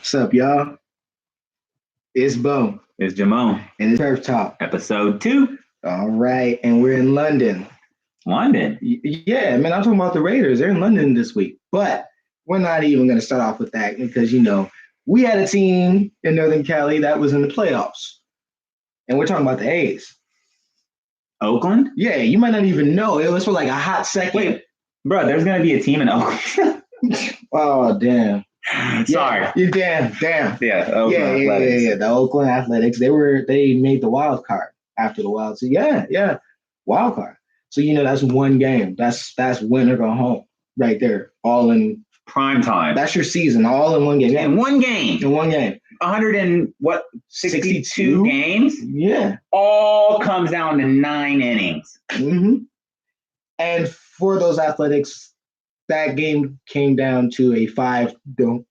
What's up, y'all? It's Bo. It's Jamon. And it's Turf Talk. Episode 2. All right. And we're in London. London? Yeah, man, I'm talking about the Raiders. They're in London this week. But we're not even going to start off with that because, we had a team in Northern Cali that was in the playoffs. And we're talking about the A's. Oakland? Yeah, you might not even know. It was for like a hot second. Wait, bro, there's going to be a team in Oakland. Oh, damn. Sorry. Damn. Yeah, Oakland Athletics. Yeah. The Oakland Athletics. They made the wild card after the wild. So yeah. Wild card. So that's one game. That's win or go home right there. All in prime time. That's your season, all in one game. Yeah. In one game. 62 games? Yeah. All comes down to 9 innings. Mm-hmm. And for those Athletics, that game came down to a 5-1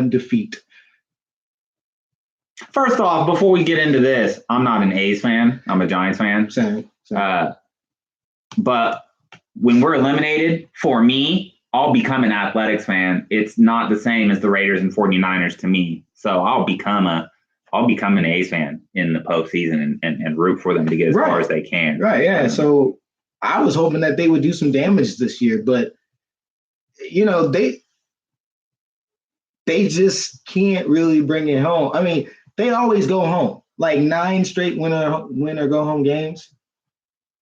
defeat. First off, before we get into this, I'm not an A's fan. I'm a Giants fan. Same. But when we're eliminated, for me, I'll become an Athletics fan. It's not the same as the Raiders and 49ers to me. So I'll become an A's fan in the postseason and root for them to get as far as they can. Right, yeah. So I was hoping that they would do some damage this year, but they just can't really bring it home. I mean, they always go home. Like 9 straight win or go home games,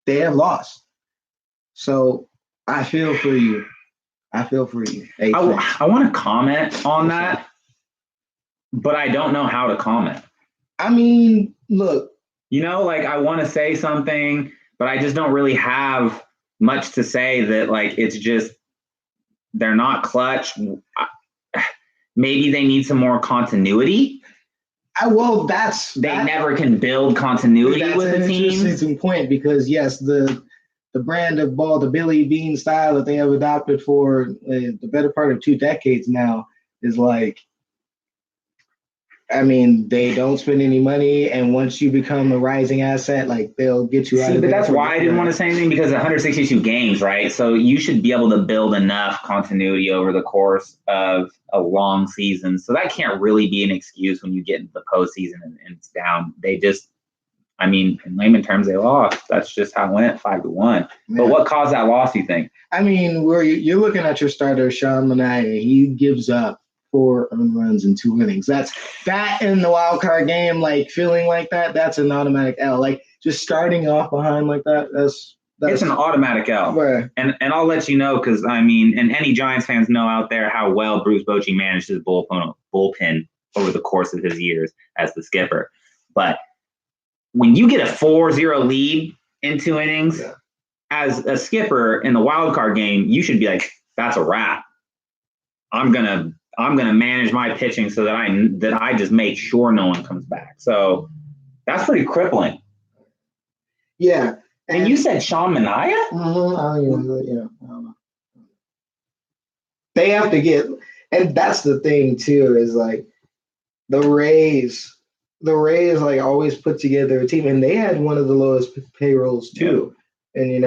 they have lost. So I feel for you. I want to comment on that, but I don't know how to comment. I mean, look. I want to say something, but I just don't really have much to say that, it's just they're not clutch. Maybe they need some more continuity. They never can build continuity with the team. That's an interesting point because, yes, the brand of ball, the Billy Bean style that they have adopted for the better part of 2 decades now is they don't spend any money, and once you become a rising asset, they'll get you out of there. But that's why I didn't want to say anything, because 162 games, right? So you should be able to build enough continuity over the course of a long season. So that can't really be an excuse when you get into the postseason and it's down. They just, in layman terms, they lost. That's just how it went, 5-1. Yeah. But what caused that loss, you think? You're looking at your starter, Sean Mack. He gives up 4 earned runs in 2 innings. That in the wild card game, feeling like that, that's an automatic L. Just starting off behind like that, that's it's an automatic L. Right. And I'll let you know, because and any Giants fans know out there how well Bruce Bochy managed his bullpen over the course of his years as the skipper. But when you get a 4-0 lead in 2 innings, as a skipper in the wild card game, you should be like, that's a wrap. I'm gonna manage my pitching so that I just make sure no one comes back. So that's pretty crippling. Yeah. And you said Sean Manaea? Mm-hmm. I don't know. They have to get, and that's the thing too, is the Rays always put together a team, and they had one of the lowest payrolls too. And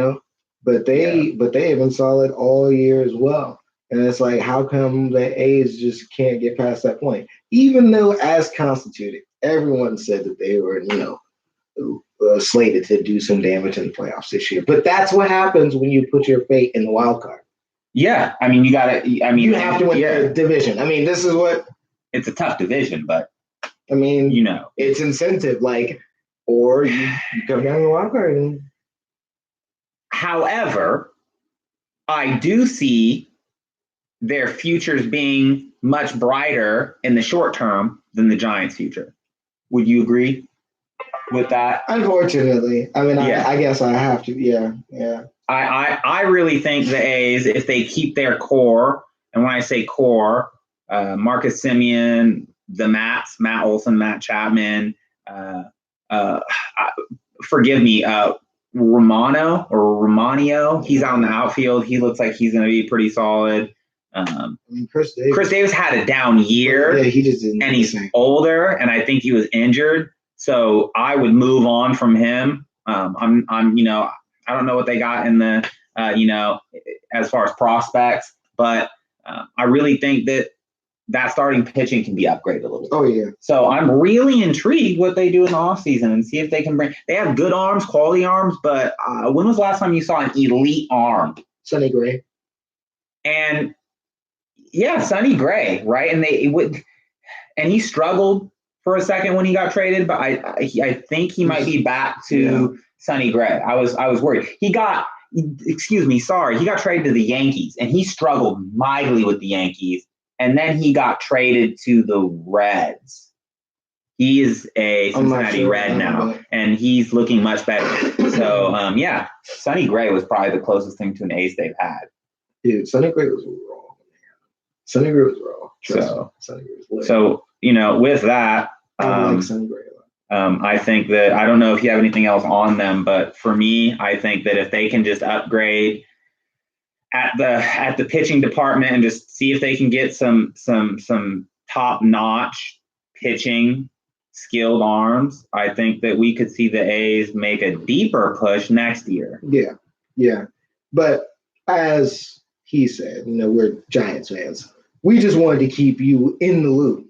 but they have been solid all year as well. And it's how come the A's just can't get past that point? Even though, as constituted, everyone said that they were, slated to do some damage in the playoffs this year. But that's what happens when you put your fate in the wild card. Yeah, you gotta. You have to win the division. This is what. It's a tough division, but. It's incentive, or you come down the wild card. However, I do see their futures being much brighter in the short term than the Giants' future. Would you agree with that? Unfortunately. I guess I have to. Yeah. I really think the A's, if they keep their core, and when I say core, Marcus Semien, the Matt Olson, Matt Chapman, forgive me, Romanio, he's out in the outfield. He looks like he's going to be pretty solid. Chris Davis had a down year, he just didn't, and he's older, and I think he was injured. So I would move on from him. I don't know what they got in the, as far as prospects, but I really think that that starting pitching can be upgraded a little bit. Oh, yeah. So I'm really intrigued what they do in the offseason and see if they can bring – they have good arms, quality arms, but when was the last time you saw an elite arm? Sonny Gray. And, yeah, Sonny Gray, right? And he struggled for a second when he got traded, but I think he might be back to Sonny Gray. I was worried. He got traded to the Yankees, and he struggled mightily with the Yankees. And then he got traded to the Reds. He is a Cincinnati Red now, and he's looking much better. So, Sonny Gray was probably the closest thing to an ace they've had. Dude, Sonny Gray was raw. Sonny Gray was raw. Sonny Gray was so, with that, I like Sonny Gray a lot. I think that, I don't know if you have anything else on them, but for me, I think that if they can just upgrade at the pitching department and just see if they can get some top-notch pitching skilled arms, I think that we could see the A's make a deeper push next year. Yeah. But as he said, we're Giants fans. We just wanted to keep you in the loop.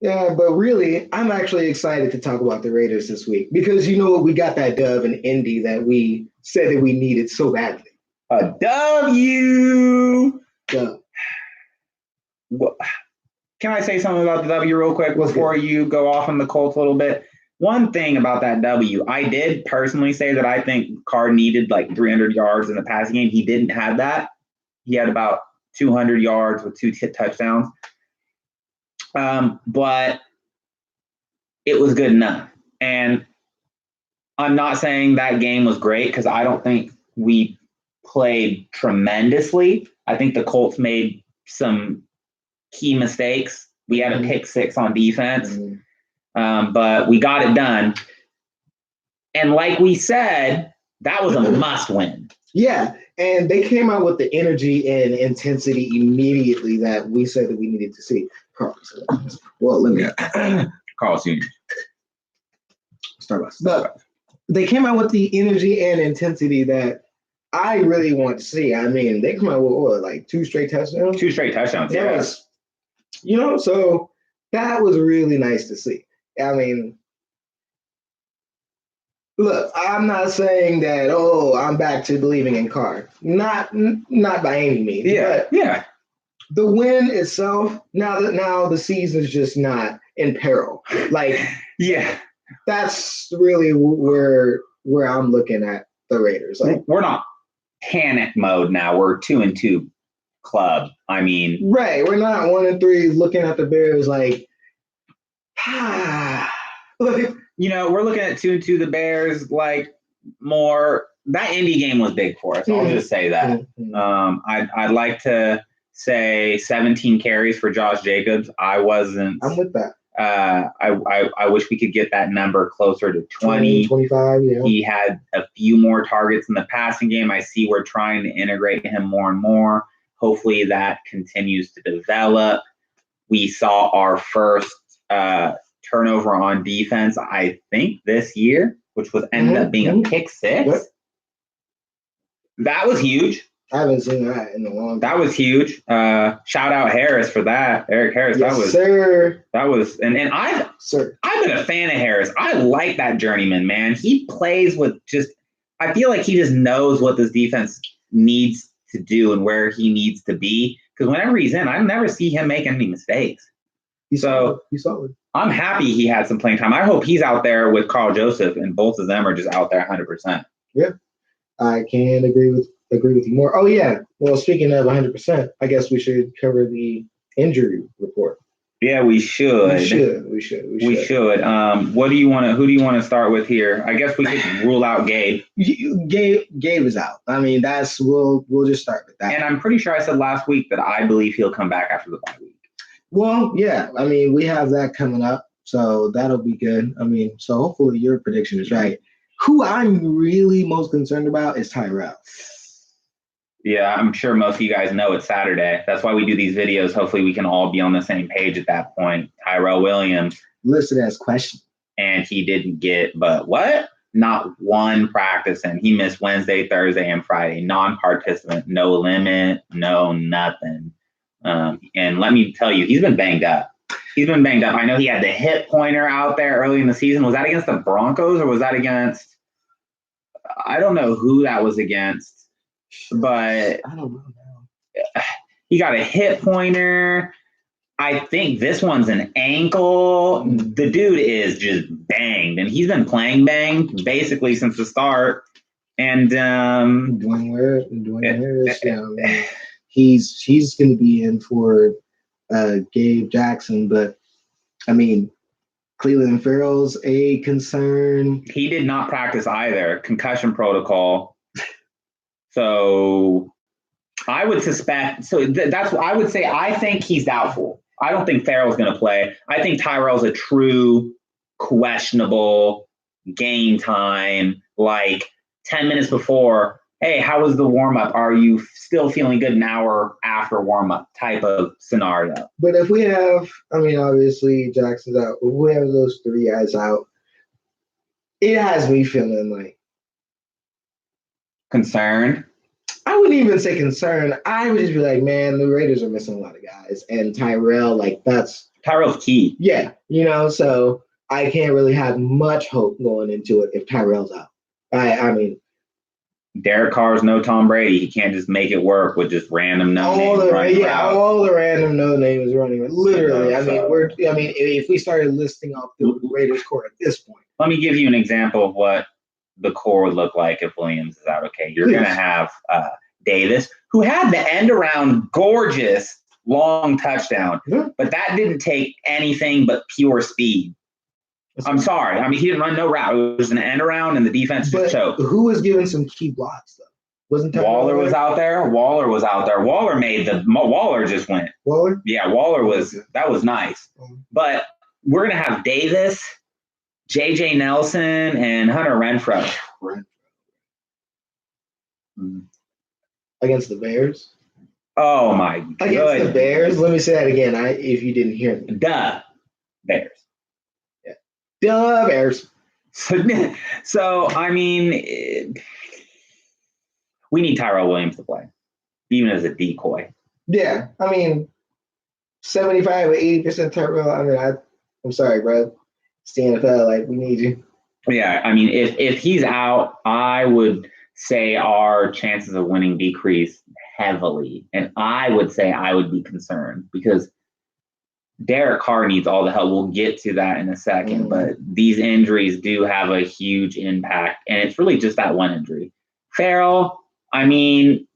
Yeah, but really, I'm actually excited to talk about the Raiders this week because we got that dub in Indy that we said that we needed so badly. A W. Dub. Can I say something about the W real quick before you go off on the Colts a little bit? One thing about that W, I did personally say that I think Carr needed like 300 yards in the passing game. He didn't have that. He had about 200 yards with 2 touchdowns. But it was good enough. And I'm not saying that game was great because I don't think we played tremendously. I think the Colts made some key mistakes. We had a pick 6 on defense, but we got it done. And like we said, that was a must win. Yeah, and they came out with the energy and intensity immediately that we said that we needed to see. Carl Sr. Starbucks. But they came out with the energy and intensity that I really want to see. I mean, they come out with like 2 straight touchdowns? 2 straight touchdowns, yeah. So that was really nice to see. I mean, look, I'm not saying that, I'm back to believing in Carr. Not by any means. Yeah. The win itself, now the season's just not in peril. Like, yeah, that's really where I'm looking at the Raiders. Like, we're not panic mode now. We're 2-2 club. I mean, right? We're not 1-3 looking at the Bears like, we're looking at 2-2 the Bears like more. That Indy game was big for us. I'll just say that. I'd like to say 17 carries for Josh Jacobs. I'm with that. I wish we could get that number closer to 20, 25. Yeah. He had a few more targets in the passing game. I see we're trying to integrate him more and more. Hopefully that continues to develop. We saw our first turnover on defense, I think, this year, which ended up being a pick 6. Yep. That was huge. I haven't seen that in a long time. That was huge. Shout out Harris for that. Eric Harris. Yes, sir. That was, and I've been a fan of Harris. I like that journeyman, man. He plays with I feel like he just knows what this defense needs to do and where he needs to be. Because whenever he's in, I never see him make any mistakes. He's solid. I'm happy he had some playing time. I hope he's out there with Carl Joseph, and both of them are just out there 100%. Yeah, I can agree with you more. Oh, yeah. Well, speaking of 100%, I guess we should cover the injury report. Yeah, we should. We should. Who do you want to start with here? I guess we could rule out Gabe. Gabe is out. I mean, we'll just start with that. And I'm pretty sure I said last week that I believe he'll come back after the bye week. Well, yeah. I mean, we have that coming up, so that'll be good. I mean, so hopefully your prediction is right. Who I'm really most concerned about is Tyrell. Yeah, I'm sure most of you guys know it's Saturday. That's why we do these videos. Hopefully we can all be on the same page at that point. Tyrell Williams. Listed as question. And he didn't get, not one practice, and he missed Wednesday, Thursday, and Friday. Non-participant, no limit, no nothing. And let me tell you, he's been banged up. I know he had the hip pointer out there early in the season. Was that against the Broncos or was that against? I don't know who that was against, but I don't know now. He got a hip pointer. I think this one's an ankle. The dude is just banged, and he's been playing banged basically since the start. And Dwayne Harris, yeah, I mean, he's going to be in for Gabe Jackson, but I mean, Cleveland Farrell's a concern. He did not practice either. Concussion protocol. So I would suspect. So that's what I would say. I think he's doubtful. I don't think Farrell's going to play. I think Tyrell's a true questionable game time, like 10 minutes before. Hey, how was the warm-up? Are you still feeling good an hour after warm-up type of scenario? But if we have, I mean, obviously Jackson's out. If we have those three guys out, it has me feeling like concerned. I wouldn't even say concerned. I would just be like, man, the Raiders are missing a lot of guys. And Tyrell, Tyrell's key. Yeah, so I can't really have much hope going into it if Tyrell's out. I mean, Derek Carr's no Tom Brady. He can't just make it work with just random no-names running around. All the random no-names running. Literally, if we started listing off the Raiders core at this point. Let me give you an example of what the core would look like if Williams is out. Okay, you're going to have Davis, who had the end-around gorgeous long touchdown, but that didn't take anything but pure speed. I'm sorry. I mean, he didn't run no route. It was an end around, and the defense just choked. Who was giving some key blocks, though? Wasn't Waller was out there? Waller was out there. Waller just went. Waller? Yeah, Waller was – that was nice. But we're going to have Davis, J.J. Nelson, and Hunter Renfrow. Against the Bears? Oh, my God. Against the Bears? Let me say that again if you didn't hear me. Bears. The Bears. So, I mean, we need Tyrell Williams to play, even as a decoy. Yeah, I mean, 75 or 80% Tyrell. I mean, I'm sorry, bro. It's the NFL. Like, we need you. Yeah, I mean, if he's out, I would say our chances of winning decrease heavily. And I would say I would be concerned because Derek Carr needs all the help. We'll get to that in a second, but these injuries do have a huge impact, and it's really just that one injury. Farrell, I mean,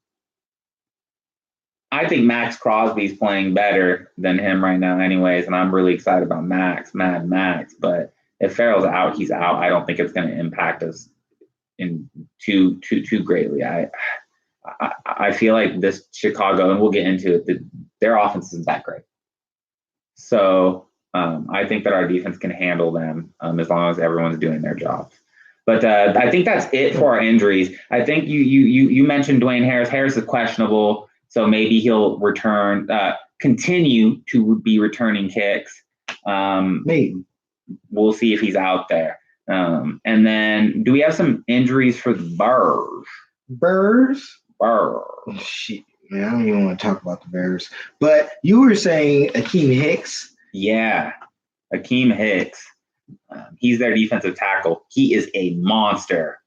I think Max Crosby's playing better than him right now anyways, and I'm really excited about Max. But if Farrell's out, he's out. I don't think it's going to impact us in too greatly. I feel like this Chicago, and we'll get into it, their offense isn't that great. So I think that our defense can handle them as long as everyone's doing their job. But I think that's it for our injuries. I think you mentioned Dwayne Harris. Harris is questionable, so maybe he'll continue to be returning kicks. Maybe. We'll see if he's out there. And then do we have some injuries for the Bears? Oh, shit. Man, I don't even want to talk about the Bears. But you were saying Akeem Hicks? Yeah, Akeem Hicks. He's their defensive tackle. He is a monster.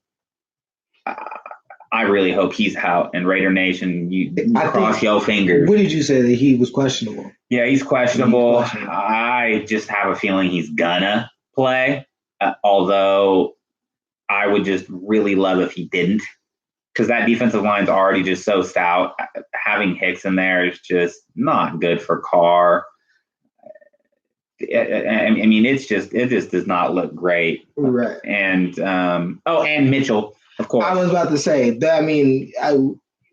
I really hope he's out. And Raider Nation, you cross your fingers. What did you say, that he was questionable? Yeah, he's questionable. I just have a feeling he's gonna play. Although I would just really love if he didn't. Because that defensive line's already just so stout. Having Hicks in there is just not good for Carr. I mean, it just does not look great. Right. And and Mitchell, of course. I was about to say that. I mean,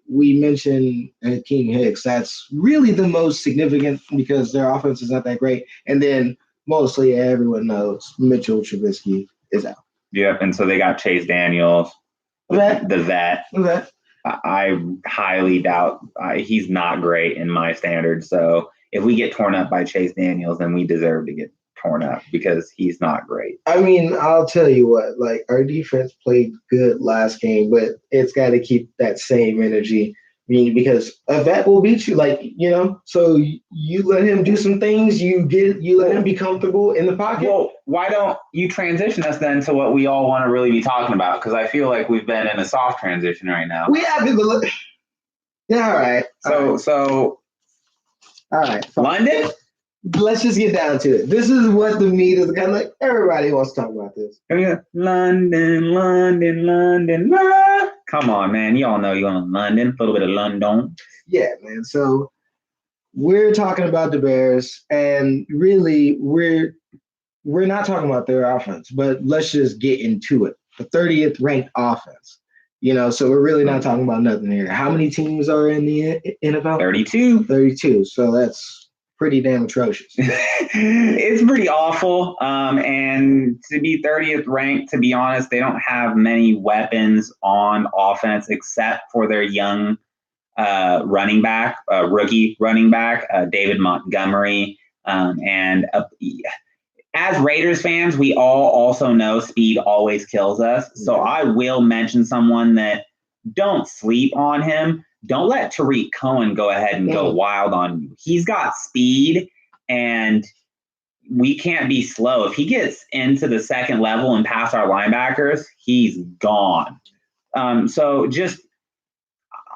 we mentioned Akeem Hicks. That's really the most significant because their offense is not that great. And then mostly everyone knows Mitchell Trubisky is out. Yep. And so they got Chase Daniels. The vet. Okay. I highly doubt he's not great in my standards. So if we get torn up by Chase Daniels, then we deserve to get torn up because he's not great. I mean, I'll tell you what, like our defense played good last game, but it's got to keep that same energy mean, because a vet will beat you, like, so you let him do some things, you let him be comfortable in the pocket. Well, why don't you transition us then to what we all want to really be talking about? Because I feel like we've been in a soft transition right now. We have people look. Yeah, all right. So, all right. London? Let's just get down to it. This is what the meat is kind of like. Everybody wants to talk about this. London. Come on, man. You all know you're on London. A little bit of London. Yeah, man. So we're talking about the Bears, and really, we're not talking about their offense, but let's just get into it. The 30th ranked offense. So we're really not talking about nothing here. How many teams are in the NFL? 32. 32. So that's pretty damn atrocious. It's pretty awful. And to be 30th ranked, to be honest, they don't have many weapons on offense except for their young running back, rookie running back, David Montgomery. And as Raiders fans, we all also know speed always kills us. So I will mention someone that don't sleep on him. Don't let Tariq Cohen go ahead and go wild on you. He's got speed, and we can't be slow. If he gets into the second level and past our linebackers, he's gone. So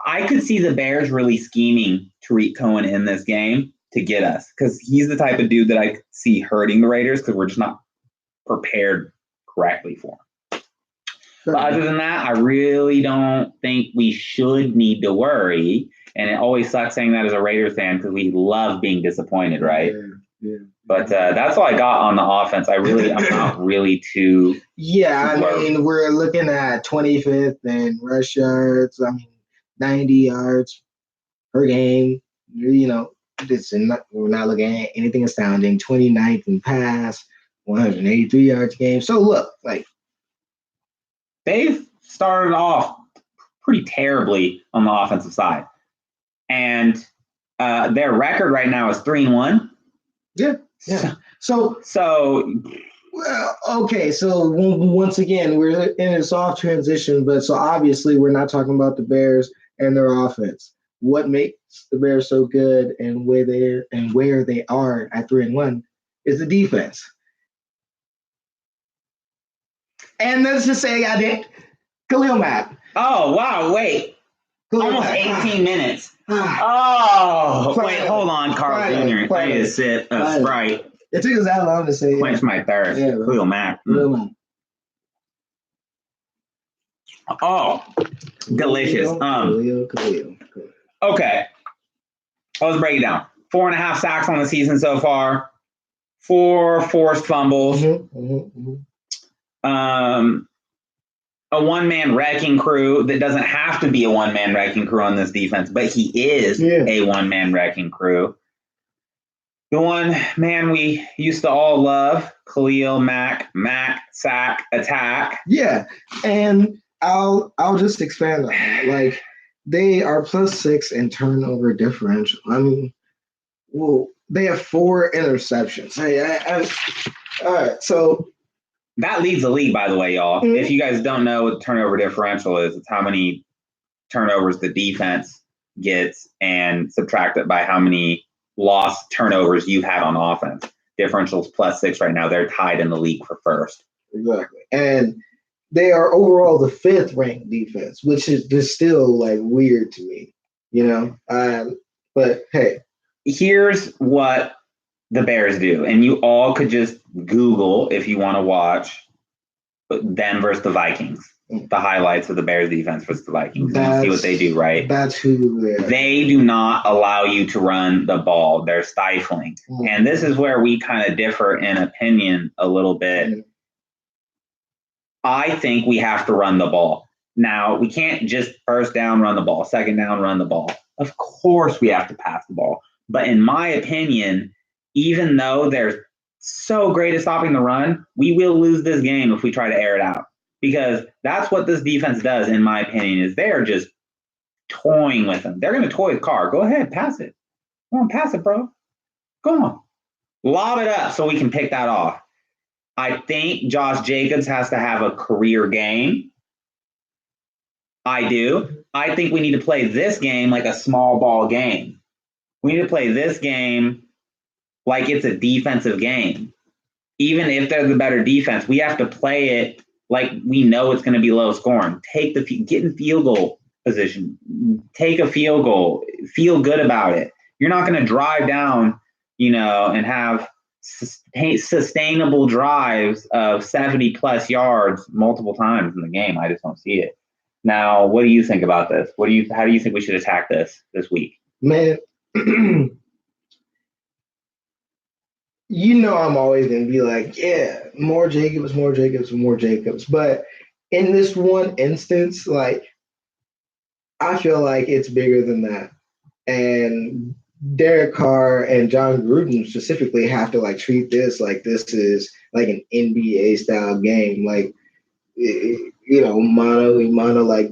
I could see the Bears really scheming Tariq Cohen in this game to get us, because he's the type of dude that I see hurting the Raiders because we're just not prepared correctly for him. But other than that, I really don't think we should need to worry. And it always sucks saying that as a Raiders fan because we love being disappointed, right? Yeah. But that's all I got on the offense. I'm not really too. Yeah, I mean, we're looking at 25th in rush yards. 90 yards per game. We're not looking at anything astounding. 29th in pass, 183 yards a game. So look, like, they've started off pretty terribly on the offensive side. And their record right now is 3-1. Yeah. So well, okay. So once again, we're in a soft transition, but so obviously we're not talking about the Bears and their offense. What makes the Bears so good and where they are at 3-1 is the defense. And let's just say I did Khalil Mack. Oh, wow, wait. Almost 18 minutes. Wait, hold on, Carl Jr. I need a sip of Sprite. It took us that long to say. Quench my thirst. Yeah, Khalil Mack. Oh, delicious. Khalil. Okay. Let's break it down. 4.5 sacks on the season so far. 4 forced fumbles. A one-man wrecking crew that doesn't have to be a one-man wrecking crew on this defense, but he is a one-man wrecking crew. The one man we used to all love, Khalil Mack, sack, attack. Yeah, and I'll just expand on that. Like, they are +6 in turnover differential. They have 4 interceptions. All right, so that leads the league, by the way, y'all. If you guys don't know what turnover differential is, it's how many turnovers the defense gets and subtract it by how many lost turnovers you had on offense. Differential's +6 right now. They're tied in the league for first. Exactly. And they are overall the 5th ranked defense, which is just still like weird to me, but hey. Here's what the Bears do. And you all could just Google if you want to watch them versus the Vikings. The highlights of the Bears defense versus the Vikings. And see what they do, right? That's who they are. They do not allow you to run the ball. They're stifling. And this is where we kind of differ in opinion a little bit. I think we have to run the ball. Now, we can't just first down, run the ball, second down, run the ball. Of course we have to pass the ball. But in my opinion, even though they're so great at stopping the run, we will lose this game if we try to air it out. Because that's what this defense does, in my opinion, is they're just toying with them. They're going to toy with Carr. Go ahead, pass it. Come on, pass it, bro. Go on. Lob it up so we can pick that off. I think Josh Jacobs has to have a career game. I do. I think we need to play this game like a small ball game. We need to play this game like it's a defensive game. Even if they're the better defense, we have to play it like we know it's going to be low scoring. Get in field goal position. Take a field goal. Feel good about it. You're not going to drive down, and have sustainable drives of 70-plus yards multiple times in the game. I just don't see it. Now, what do you think about this? How do you think we should attack this week? Man, I'm always going to be like, yeah, more Jacobs. But in this one instance, like, I feel like it's bigger than that. And Derek Carr and John Gruden specifically have to, like, treat this like this is like an NBA style game. Like, mano a mano, like,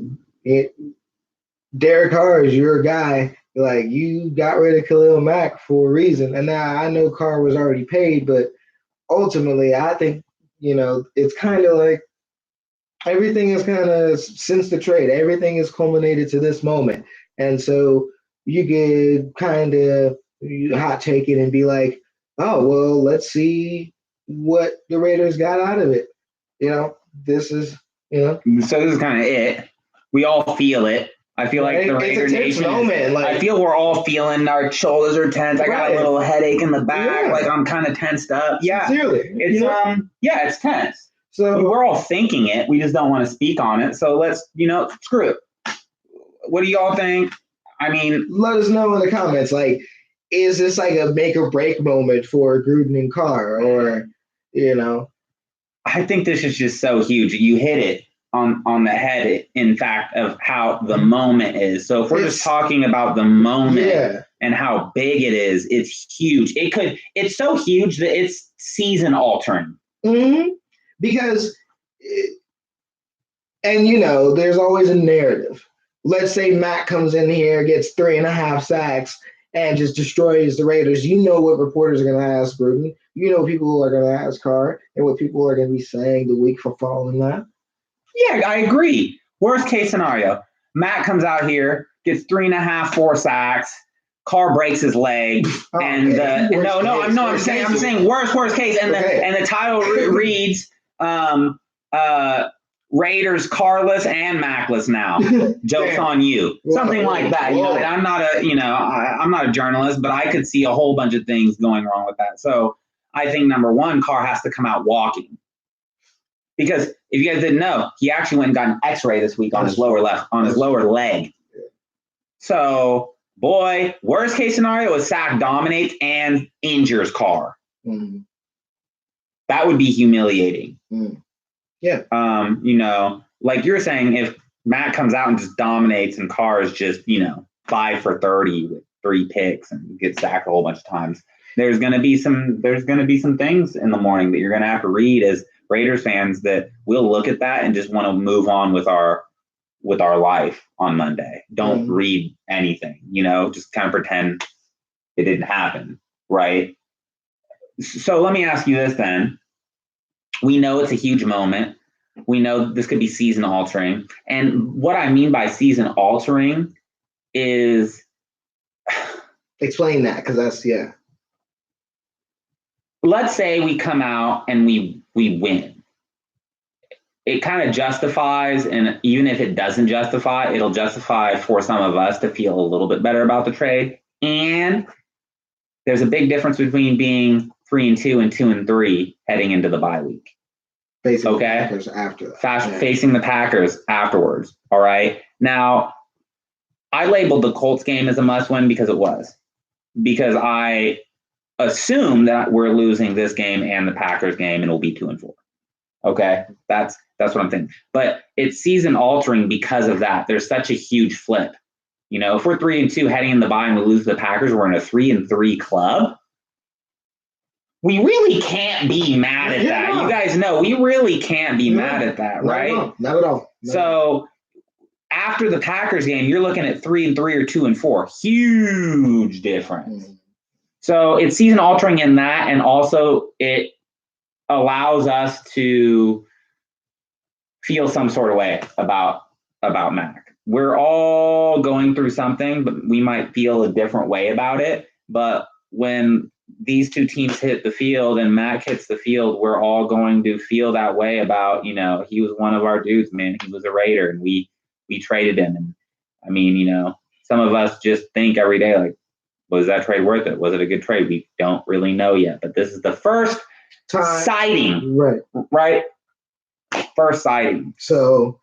Derek Carr is your guy. Like, you got rid of Khalil Mack for a reason. And now I know Carr was already paid, but ultimately I think, it's kind of like everything is kind of since the trade, everything is culminated to this moment. And so you could kind of hot take it and be like, oh, well, let's see what the Raiders got out of it. This is, So this is kind of it. We all feel it. I feel like the Raider Nation. I feel we're all feeling our shoulders are tense. I got a little headache in the back. Yeah. Like I'm kind of tensed up. Yeah. Sincerely. It's it's tense. So we're all thinking it. We just don't want to speak on it. So let's, screw it. What do y'all think? I mean, let us know in the comments. Like, is this like a make or break moment for Gruden and Carr, or I think this is just so huge. You hit it on the head, in fact, of how the moment is. So if we're just talking about the moment and how big it is, it's huge. It's so huge that it's season altering. Mm-hmm. Because, there's always a narrative. Let's say Mack comes in here, gets 3.5 sacks, and just destroys the Raiders. You know what reporters are going to ask Gruden. You know people are going to ask Carr, and what people are going to be saying the week for following that. Yeah, I agree. Worst case scenario, Matt comes out here, gets 3.5, 4 sacks. Carr breaks his leg, I'm saying worst case, and the title reads Raiders Carless and Mackless now. Joke's on you. Something like that. I'm not a journalist, but I could see a whole bunch of things going wrong with that. So I think number one, Carr has to come out walking. Because if you guys didn't know, he actually went and got an X-ray this week on his lower leg. So, boy, worst case scenario is Sack dominates and injures Carr. Mm. That would be humiliating. Mm. Yeah. Like you're saying, if Matt comes out and just dominates and Carr is just, 5 for 30 with 3 picks and gets sacked a whole bunch of times, there's going to be some things in the morning that you're going to have to read as Raiders fans that we'll look at that and just want to move on with our life on Monday. Don't read anything, just kind of pretend it didn't happen, right? So let me ask you this then. We know it's a huge moment. We know this could be season altering. And what I mean by season altering is... Explain that, because that's, Let's say we come out and we win. It kind of justifies, and even if it doesn't justify, it'll justify for some of us to feel a little bit better about the trade. And there's a big difference between being 3-2 and 2-3 heading into the bye week. Facing the Packers after that. Facing the Packers afterwards. All right. Now, I labeled the Colts game as a must-win because it was. Because I assume that we're losing this game and the Packers game, and it'll be 2-4. Okay, that's what I'm thinking. But it's season altering because of that. There's such a huge flip. If we're 3-2 heading in the bye and we lose the Packers, we're in a 3-3 club. We really can't be mad at that. You guys know we really can't be mad at that, right? Not at all. So after the Packers game, you're looking at 3-3 or 2-4. Huge difference. So it's season altering in that, and also it allows us to feel some sort of way about Mack. we're all going through something, but we might feel a different way about it. But when these two teams hit the field and Mack hits the field, we're all going to feel that way about, he was one of our dudes, man. He was a Raider, and we traded him. And I mean, some of us just think every day, like, was that trade worth it? Was it a good trade? We don't really know yet. But this is the first sighting. Right? First sighting. So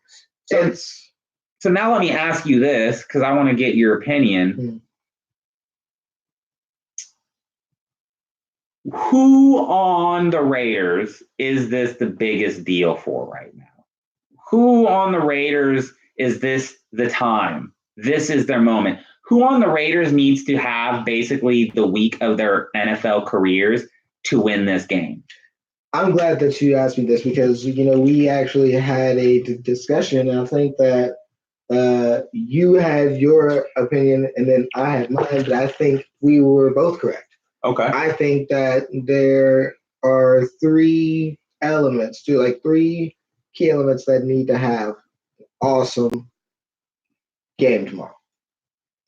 now let me ask you this, because I want to get your opinion. Who on the Raiders is this the biggest deal for right now? Who on the Raiders is this the time? This is their moment. Who on the Raiders needs to have basically the week of their NFL careers to win this game? I'm glad that you asked me this because, we actually had a discussion. And I think that you had your opinion and then I had mine, but I think we were both correct. Okay. I think that there are three key elements that need to have awesome game tomorrow.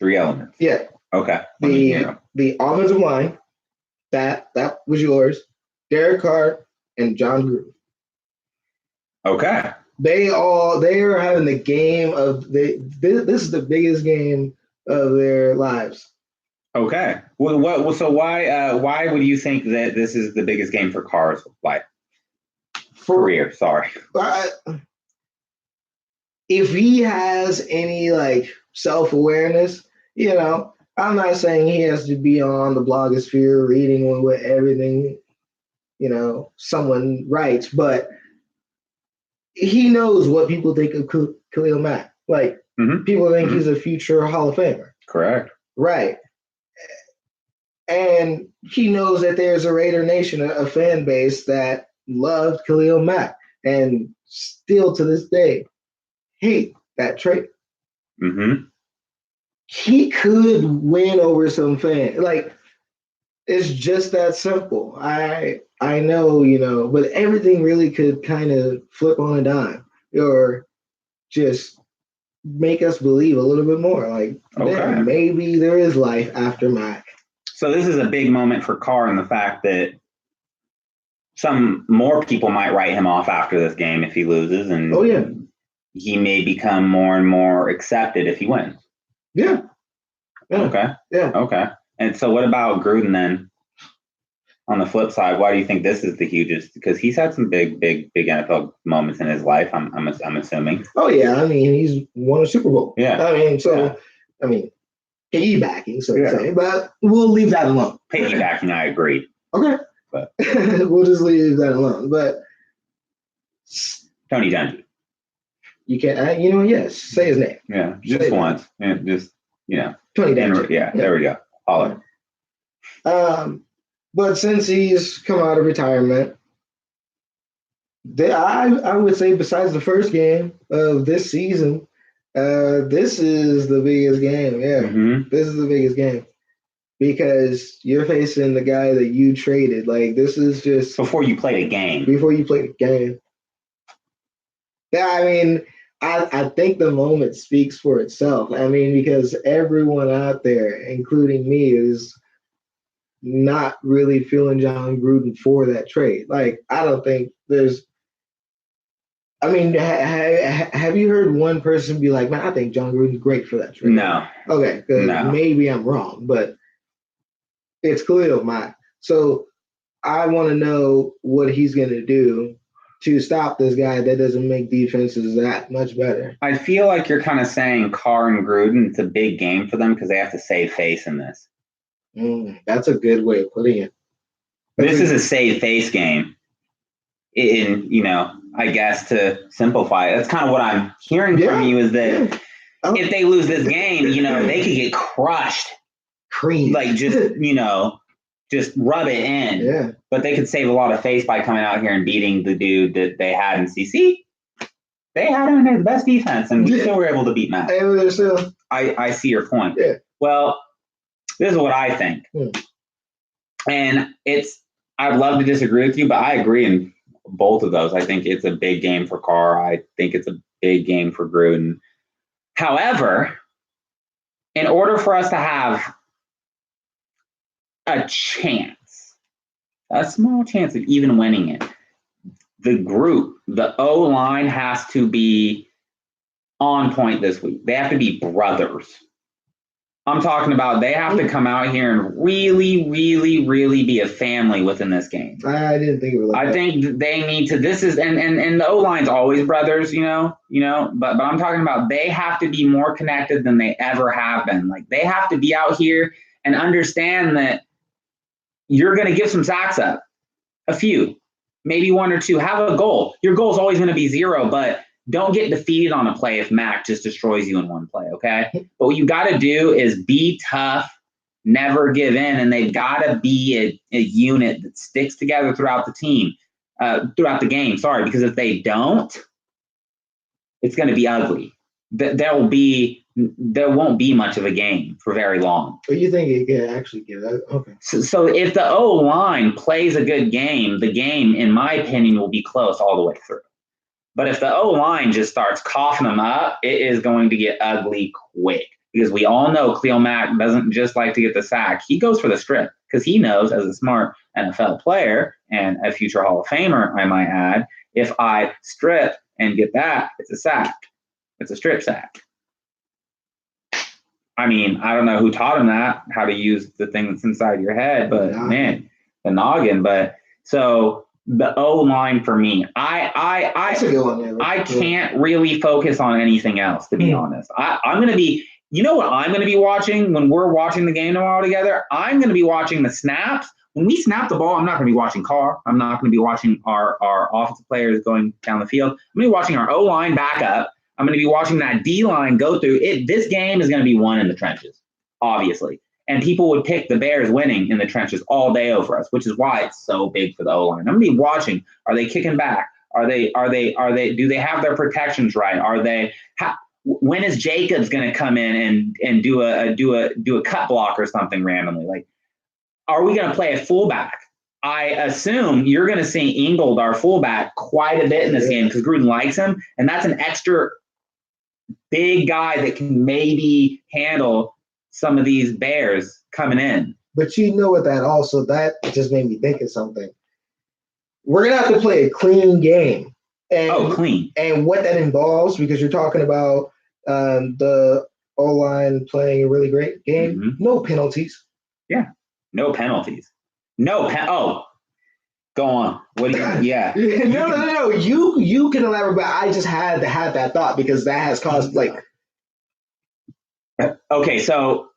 3 elements. Yeah. Okay. The offensive line, that was yours. Derek Carr and John Gruden. Okay. They are having the game of this is the biggest game of their lives. Okay. Well, so why would you think that this is the biggest game for Carr's life? Career, sorry. If he has any self-awareness, I'm not saying he has to be on the blogosphere reading what everything, someone writes, but he knows what people think of Khalil Mack. People think he's a future Hall of Famer. Correct. Right. And he knows that there's a Raider Nation, a fan base that loved Khalil Mack and still to this day hate that trade. Mm-hmm. He could win over some fans. It's just that simple. I know, but everything really could kind of flip on a dime or just make us believe a little bit more. Maybe there is life after Mack. So this is a big moment for Carr in the fact that some more people might write him off after this game if he loses, and he may become more and more accepted if he wins. Yeah. Okay. Yeah. Okay. And so what about Gruden then? On the flip side, why do you think this is the hugest? Because he's had some big NFL moments in his life, I'm assuming. Oh, yeah. I mean, he's won a Super Bowl. Yeah. I mean, piggybacking, so to say, but we'll leave that alone. Piggybacking, I agree. Okay. But we'll just leave that alone. But Tony Dungy. You can't, yes, say his name. Yeah, just once. Yeah, just, Tony Dungy. Yeah, there we go. Holler. But since he's come out of retirement, I would say besides the first game of this season, this is the biggest game. Yeah, This is the biggest game because you're facing the guy that you traded. This is just before you played a game. Yeah, I mean, I think the moment speaks for itself. I mean, because everyone out there, including me, is not really feeling John Gruden for that trade. I don't think there's. I mean, have you heard one person be like, "Man, I think John Gruden's great for that trade"? No. Okay, because maybe I'm wrong, but it's Khalil Mack. So I want to know what he's going to do to stop this guy that doesn't make defenses that much better. I feel like you're kind of saying Carr and Gruden, it's a big game for them because they have to save face in this. That's a good way of putting it. This is a save face game. I guess to simplify it, that's kind of what I'm hearing from you is that if they lose this game, they could get crushed. Cream. Just rub it in. Yeah. But they could save a lot of face by coming out here and beating the dude that they had in CC. They had him in their best defense, and we still were able to beat Matt. I see your point. Yeah. Well, this is what I think. And I'd love to disagree with you, but I agree in both of those. I think it's a big game for Carr. I think it's a big game for Gruden. However, in order for us to have a chance, a small chance of even winning it, the O-line has to be on point this week. They have to be brothers. I'm talking about they have to come out here and really, really, really be a family within this game. I didn't think of it like that. I think they need to. This is and the O-line's always brothers, But I'm talking about they have to be more connected than they ever have been. Like they have to be out here and understand that you're going to give some sacks up, a few, maybe one or two. Have a goal. Your goal is always going to be 0, but don't get defeated on a play if Mack just destroys you in one play, okay? But what you got to do is be tough, never give in, and they've got to be a unit that sticks together throughout the game. Because if they don't, it's going to be ugly. There won't be much of a game for very long. But you think it can actually give that? Okay. So if the O-line plays a good game, the game, in my opinion, will be close all the way through. But if the O-line just starts coughing them up, it is going to get ugly quick. Because we all know Khalil Mack doesn't just like to get the sack. He goes for the strip because he knows, as a smart NFL player and a future Hall of Famer, I might add, if I strip and get that, it's a sack. It's a strip sack. I mean, I don't know who taught him that, how to use the thing that's inside your head, but man, the noggin. But so the O-line for me, I can't really focus on anything else, to be honest. I'm going to be, you know what I'm going to be watching when we're watching the game tomorrow together? I'm going to be watching the snaps. When we snap the ball, I'm not going to be watching Carr. I'm not going to be watching our offensive players going down the field. I'm going to be watching our O-line back up. I'm going to be watching that D-line go through it. This game is going to be won in the trenches, obviously. And people would pick the Bears winning in the trenches all day over us, which is why it's so big for the O-line. I'm going to be watching. Are they kicking back? Do they have their protections right? When is Jacobs going to come in and do a cut block or something randomly? Like, are we going to play a fullback? I assume you're going to see Ingold, our fullback, quite a bit in this game because Gruden likes him, and that's an extra big guy that can maybe handle some of these Bears coming in. But you know what, that just made me think of something. We're going to have to play a clean game. And, clean. And what that involves, because you're talking about the O-line playing a really great game, no penalties. Yeah, no penalties. Go on. What do you? Yeah. No. You can elaborate, but I just had to have that thought because that has caused like. Okay, so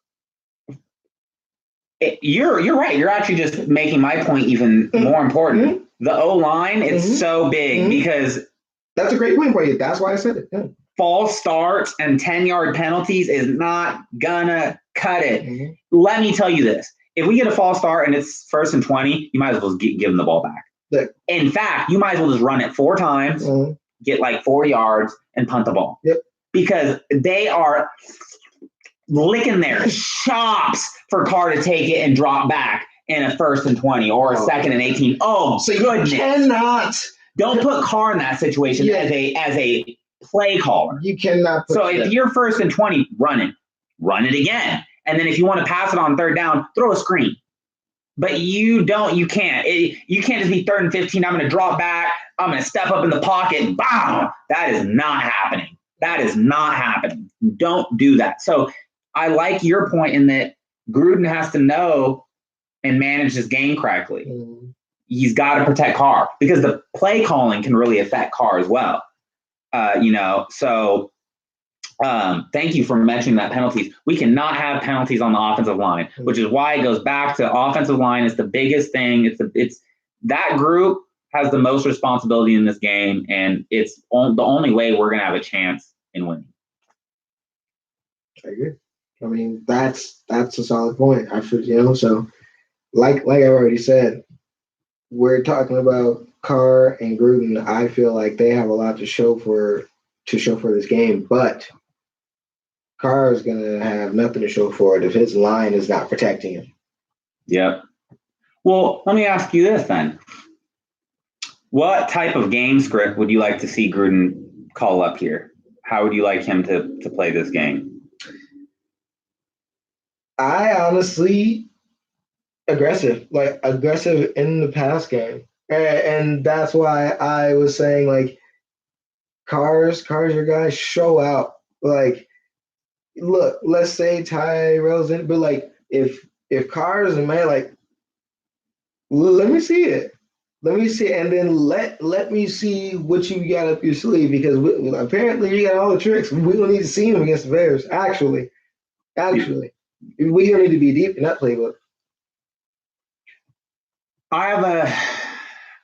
you're right. You're actually just making my point even more important. The O-line is so big because that's a great point for you. That's why I said it. Yeah. False starts and 10-yard penalties is not gonna cut it. Let me tell you this. If we get a false start and it's 1st and 20, you might as well give them the ball back. Yeah. In fact, you might as well just run it 4 times, get like 4 yards, and punt the ball. Yep. Because they are licking their chops for Carr to take it and drop back in a 1st and 20 or a 2nd and 18. Oh, so goodness. You cannot. Don't put Carr in that situation as a play caller. You cannot. So if you're 1st and 20, run it again. And then if you want to pass it on 3rd down, throw a screen. But you can't. You can't just be 3rd and 15. I'm going to drop back. I'm going to step up in the pocket. Bam! That is not happening. Don't do that. So I like your point in that Gruden has to know and manage this game correctly. He's got to protect Carr because the play calling can really affect Carr as well. So thank you for mentioning that penalties. We cannot have penalties on the offensive line, which is why it goes back to offensive line. It's the biggest thing. It's that group has the most responsibility in this game, and it's the only way we're going to have a chance in winning. I agree. I mean, that's a solid point. So like I already said, we're talking about Carr and Gruden. I feel like they have a lot to show for this game, but Carr is going to have nothing to show for it if his line is not protecting him. Yep. Well, let me ask you this then. What type of game script would you like to see Gruden call up here? How would you like him to play this game? I honestly aggressive in the pass game, and that's why I was saying like Carr's your guy. Show out. Like, look, let's say Tyrell's in, but like if Carr's a man, like let me see it. Let me see, and then let me see what you got up your sleeve because apparently you got all the tricks. We don't need to see him against the Bears. Actually, we don't need to be deep in that playbook. I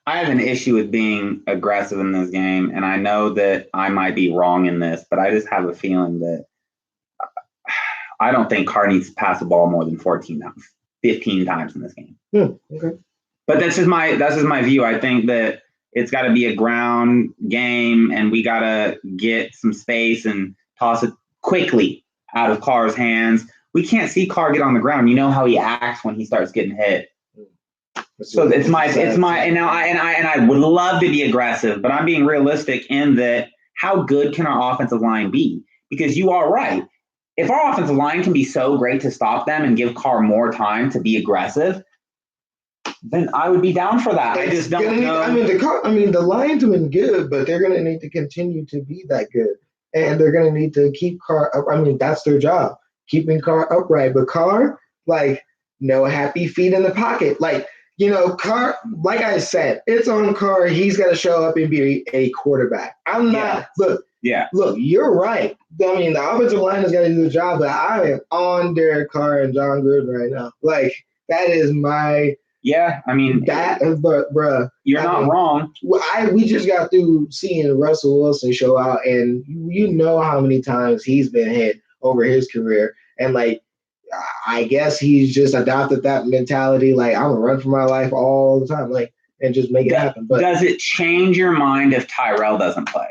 have an issue with being aggressive in this game, and I know that I might be wrong in this, but I just have a feeling that I don't think Carr needs to pass the ball more than 14 times, 15 times in this game. Okay. But that's just my view. I think that it's got to be a ground game, and we got to get some space and toss it quickly out of Carr's hands. We can't see Carr get on the ground. You know how he acts when he starts getting hit. So it's my and I would love to be aggressive, but I'm being realistic in that how good can our offensive line be? Because you are right. If our offensive line can be so great to stop them and give Carr more time to be aggressive, then I would be down for that. I just don't know. The Lions have been good, but they're going to need to continue to be that good, and they're going to need to keep Carr up. That's their job, keeping Carr upright. But Carr, like, no happy feet in the pocket, like. Carr, like I said, it's on Carr. He's got to show up and be a quarterback. I'm not. Look, you're right. The offensive line has got to do the job, but I am on Derek Carr and John Gruden right now. Like, that is my. Yeah, but bruh, you're not wrong. We just got through seeing Russell Wilson show out, and you know how many times he's been hit over his career, and like. I guess he's just adopted that mentality, like I'm gonna run for my life all the time, like and just make it happen. But does it change your mind if Tyrell doesn't play?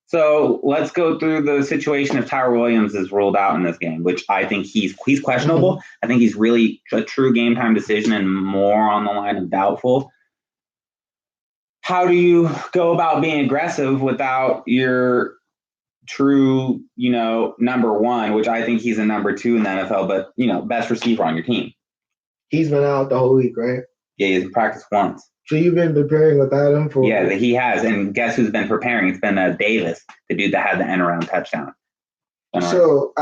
So let's go through the situation if Tyrell Williams is ruled out in this game, which I think he's questionable. Mm-hmm. I think he's really a true game time decision and more on the line of doubtful. How do you go about being aggressive without your true, number one, which I think he's a number two in the NFL, but, best receiver on your team? He's been out the whole week, right? Yeah, he's practiced once. So you've been preparing without him for? Yeah, he has. And guess who's been preparing? It's been Davis, the dude that had the end-around touchdown. So,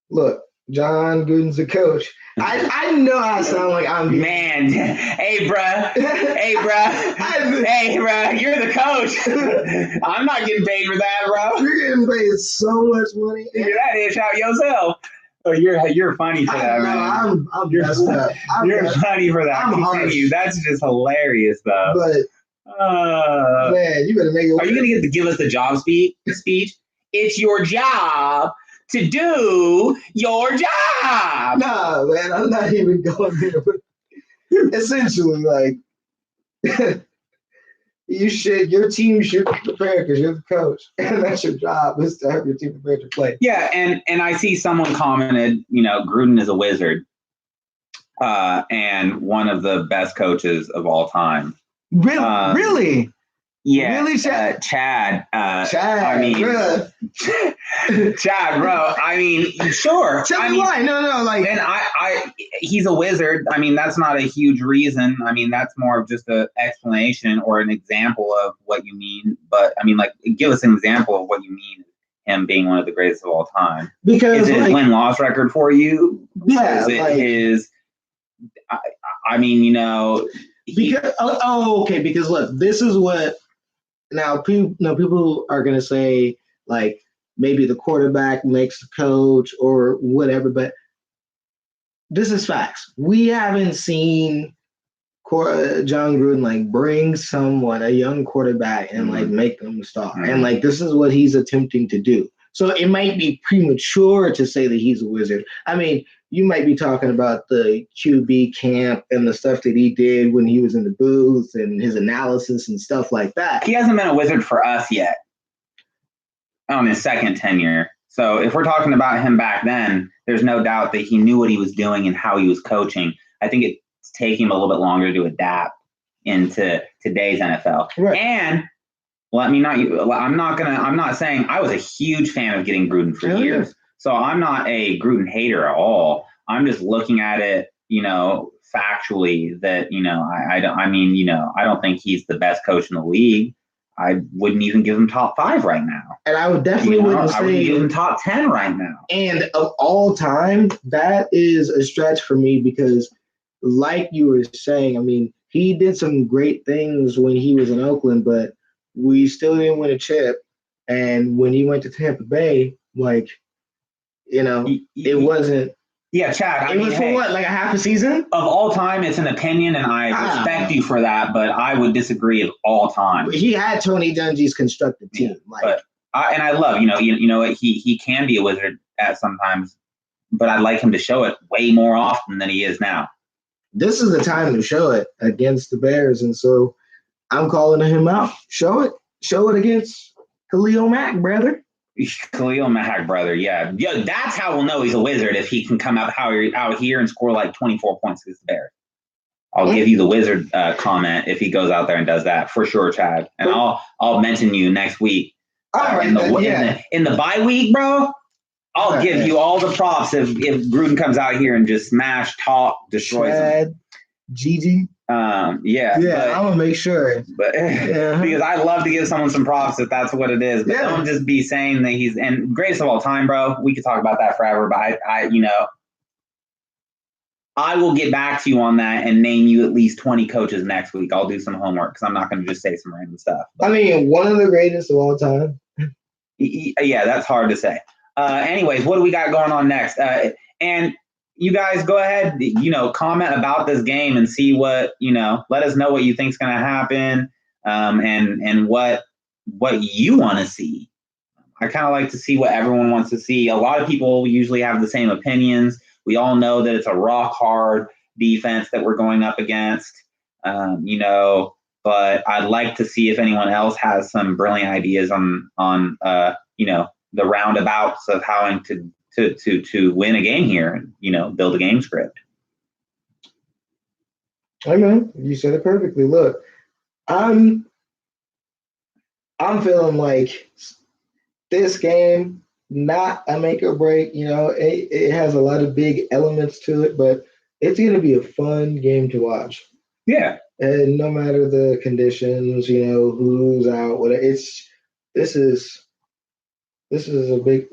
look, John Gruden's the coach. I know I sound like I'm man. Hey, bruh. You're the coach. I'm not getting paid for that, bro. You're getting paid so much money. Figure that ish out yourself. Oh, you're funny for that, man. I'm messed up. You're funny for that. Continue. That's just hilarious, though. But man, you better make it. Are you gonna give us the job speech? It's your job to do your job. Nah, man, I'm not even going there. But essentially, like, your team should prepare because you're the coach, and that's your job is to have your team prepared to play. Yeah, and I see someone commented, Gruden is a wizard, and one of the best coaches of all time. Really? Yeah, really, Chad. Chad, Chad, bro. Sure. Tell me why. No, like. And he's a wizard. That's not a huge reason. That's more of just an explanation or an example of what you mean. But give us an example of what you mean. Him being one of the greatest of all time. Because is it his win-loss record for you? Yeah. Is it his? Because okay. Because look, this is what. Now, people are going to say, like, maybe the quarterback makes the coach or whatever, but this is facts. We haven't seen John Gruden, like, bring someone, a young quarterback, and, like, make them a star. Mm-hmm. And, like, this is what he's attempting to do. So it might be premature to say that he's a wizard. You might be talking about the QB camp and the stuff that he did when he was in the booth and his analysis and stuff like that. He hasn't been a wizard for us yet on his second tenure. So if we're talking about him back then, there's no doubt that he knew what he was doing and how he was coaching. I think it's taking him a little bit longer to adapt into today's NFL. Right. And Well, I mean, I'm not saying I was a huge fan of getting Gruden for years. Yeah. So I'm not a Gruden hater at all. I'm just looking at it, factually that, I don't think he's the best coach in the league. I wouldn't even give him top 5 right now. And I would definitely wouldn't give him top 10 right now. And of all time, that is a stretch for me because like you were saying, I mean, he did some great things when he was in Oakland, but we still didn't win a chip. And when he went to Tampa Bay, it wasn't. Yeah, Chad. It was for what, like a half a season? Of all time, it's an opinion, and I respect you for that, but I would disagree of all time. He had Tony Dungy's constructed team. I love, he can be a wizard at sometimes, but I'd like him to show it way more often than he is now. This is the time to show it against the Bears, and so I'm calling him out. Show it against Khalil Mack, brother. Khalil Mack, brother, yeah. That's how we'll know he's a wizard if he can come out here and score like 24 points against the Bears. I'll give you the wizard comment if he goes out there and does that for sure, Chad. And I'll mention you next week. In the bye week, bro. I'll give you all the props if Gruden comes out here and just smash, talk, destroys him. Gigi. I'm gonna make sure. But because I love to give someone some props if that's what it is. But don't just be saying that he's and greatest of all time, bro. We could talk about that forever, but I will get back to you on that and name you at least 20 coaches next week. I'll do some homework because I'm not going to just say some random stuff. But, I mean, one of the greatest of all time. Yeah, that's hard to say. Anyways, what do we got going on next? And you guys go ahead, comment about this game and see what, let us know what you think is going to happen and what you want to see. I kind of like to see what everyone wants to see. A lot of people usually have the same opinions. We all know that it's a rock hard defense that we're going up against, but I'd like to see if anyone else has some brilliant ideas on the roundabouts of how to win a game here and, build a game script. I know, you said it perfectly. Look, I'm feeling like this game, not a make or break, it has a lot of big elements to it, but it's going to be a fun game to watch. Yeah. And no matter the conditions, who's out, whatever, this is a big,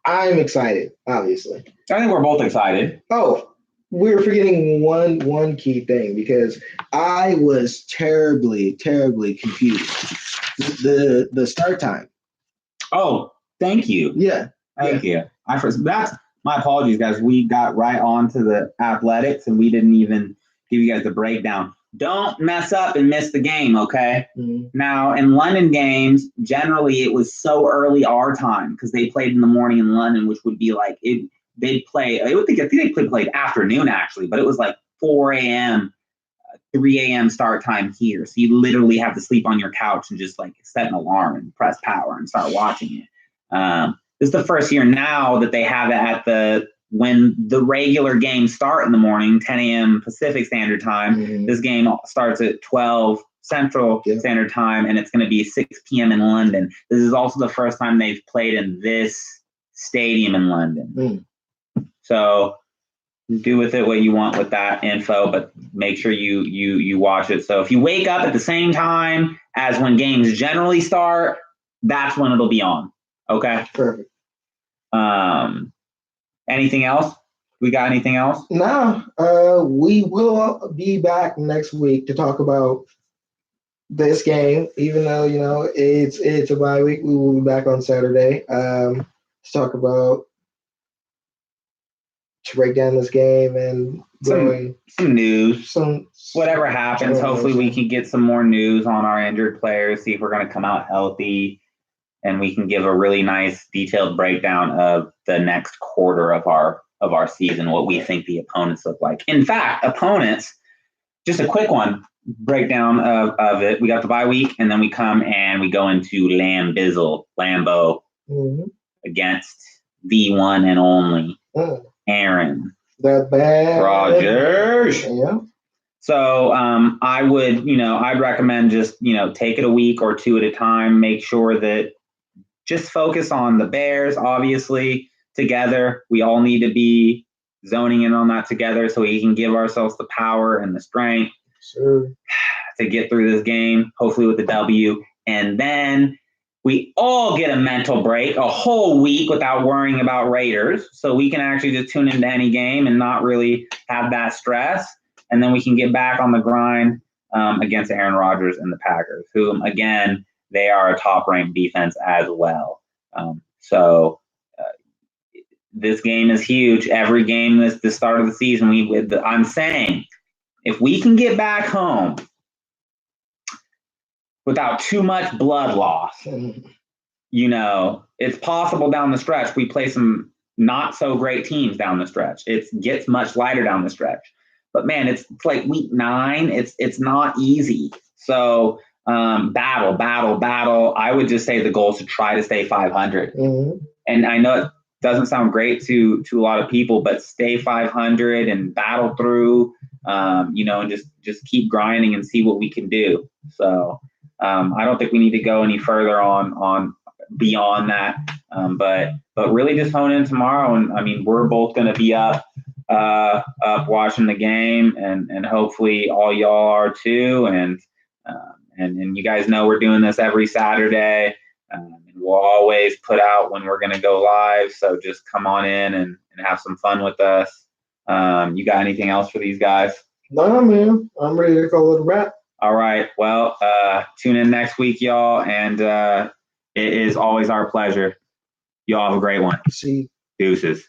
I'm excited, obviously. I think we're both excited. Oh, we're forgetting one key thing because I was terribly, terribly confused. The start time. Oh, thank you. Yeah. Thank you. That's my apologies, guys. We got right on to the athletics and we didn't even give you guys the breakdown. Don't mess up and miss the game, okay? Mm-hmm. Now, in London games, generally it was so early our time because they played in the morning in London, which would be like they'd play. I think they played afternoon actually, but it was like 4 a.m., 3 a.m. start time here. So you literally have to sleep on your couch and just like set an alarm and press power and start watching it. This is the first year now that they have it when the regular games start in the morning, 10 a.m. Pacific Standard Time. Mm-hmm. This game starts at 12 Central Standard Time, and it's going to be 6 p.m. in London. This is also the first time they've played in this stadium in London. Mm. So do with it what you want with that info, but make sure you watch it. So if you wake up at the same time as when games generally start, that's when it'll be on. Okay? Perfect. Anything else? We got anything else? No. We will be back next week to talk about this game. Even though, it's a bye week, we will be back on Saturday to talk about to break down this game and some news. Whatever happens, hopefully we can get some more news on our injured players, see if we're going to come out healthy, and we can give a really nice detailed breakdown of the next quarter of our season, what we think the opponents look like. In fact, opponents, just a quick breakdown of it. We got the bye week, and then we come and we go into Lambeau against the one and only Aaron the bad Rodgers. Yeah. So I would, I'd recommend just, take it a week or two at a time. Make sure that just focus on the Bears, obviously, together. We all need to be zoning in on that together so we can give ourselves the power and the strength to get through this game, hopefully with the W. And then we all get a mental break, a whole week without worrying about Raiders. So we can actually just tune into any game and not really have that stress. And then we can get back on the grind against Aaron Rodgers and the Packers, who, again, they are a top-ranked defense as well. This game is huge. Every game is the start of the season. I'm saying if we can get back home without too much blood loss, it's possible down the stretch. We play some not so great teams down the stretch. It gets much lighter down the stretch. But man, it's like week 9. It's not easy. So battle. I would just say the goal is to try to stay 500. Mm-hmm. And I know it doesn't sound great to a lot of people, but stay 500 and battle through, and just keep grinding and see what we can do. So I don't think we need to go any further on beyond that. But really just hone in tomorrow. And I mean, we're both going to be up watching the game, and hopefully all y'all are too. And you guys know we're doing this every Saturday. And we'll always put out when we're going to go live. So just come on in and have some fun with us. You got anything else for these guys? No, man. I'm ready to call it a wrap. All right. Well, tune in next week, y'all. And it is always our pleasure. Y'all have a great one. See you. Deuces.